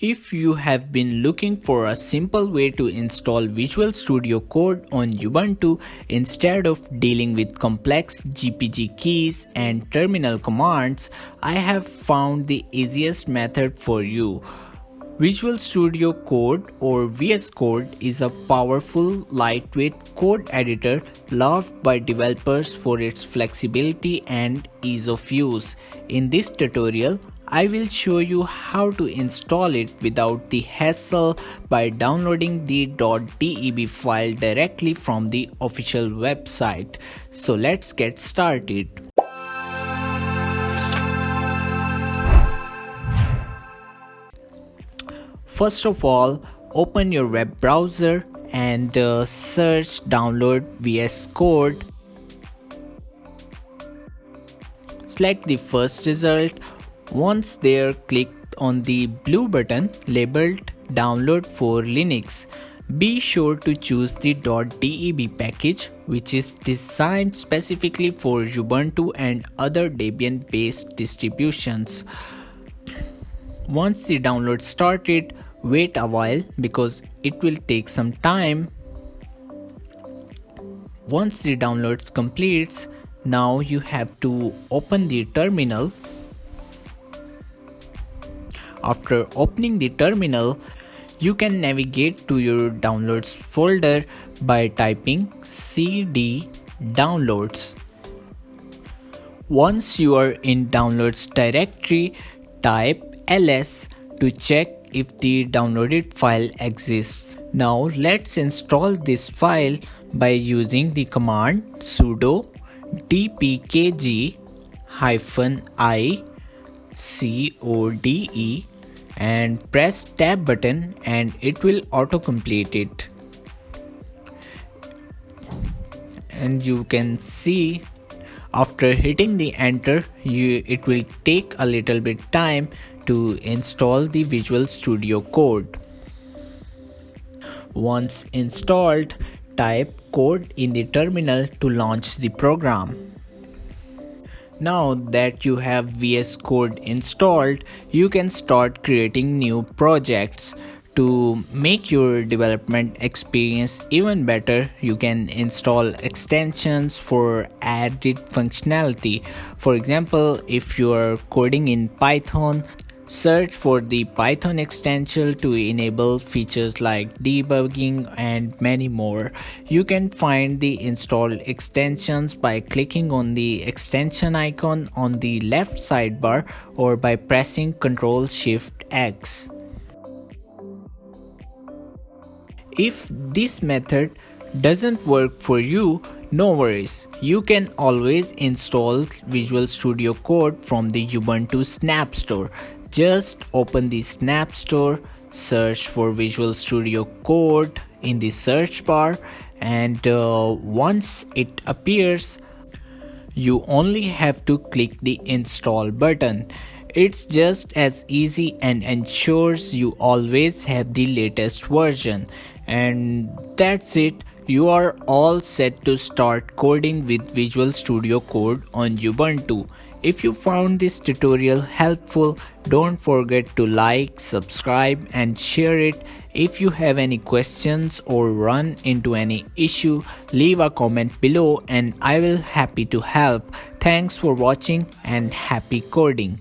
If you have been looking for a simple way to install Visual Studio Code on Ubuntu instead of dealing with complex GPG keys and terminal commands, I have found the easiest method for you. Visual Studio Code or VS Code is a powerful, lightweight code editor loved by developers for its flexibility and ease of use. In this tutorial, I will show you how to install it without the hassle by downloading the .deb file directly from the official website. So let's get started. First of all, open your web browser and search download VS Code. Select the first result. Once there, click on the blue button labeled Download for Linux. Be sure to choose the .deb package, which is designed specifically for Ubuntu and other Debian-based distributions. Once the download started, wait a while because it will take some time. Once the download completes, now you have to open the terminal. After opening the terminal, you can navigate to your downloads folder by typing cd downloads. Once you are in downloads directory, type ls to check if the downloaded file exists. Now let's install this file by using the command sudo dpkg-i code and press tab button and it will auto-complete it. And you can see after hitting the enter, it will take a little bit time to install the Visual Studio Code. Once installed, type code in the terminal to launch the program. Now that you have VS Code installed, you can start creating new projects. To make your development experience even better, you can install extensions for added functionality. For example, if you are coding in Python, search for the Python extension to enable features like debugging and many more. You can find the installed extensions by clicking on the extension icon on the left sidebar or by pressing Ctrl+Shift+X. If this method doesn't work for you, no worries. You can always install Visual Studio Code from the Ubuntu Snap Store. Just open the Snap Store, search for Visual Studio Code in the search bar, and once it appears, you only have to click the install button. It's just as easy and ensures you always have the latest version. And that's it. You are all set to start coding with Visual Studio Code on Ubuntu. If you found this tutorial helpful, don't forget to like, subscribe and share it. If you have any questions or run into any issue, leave a comment below and I will happy to help. Thanks for watching and happy coding.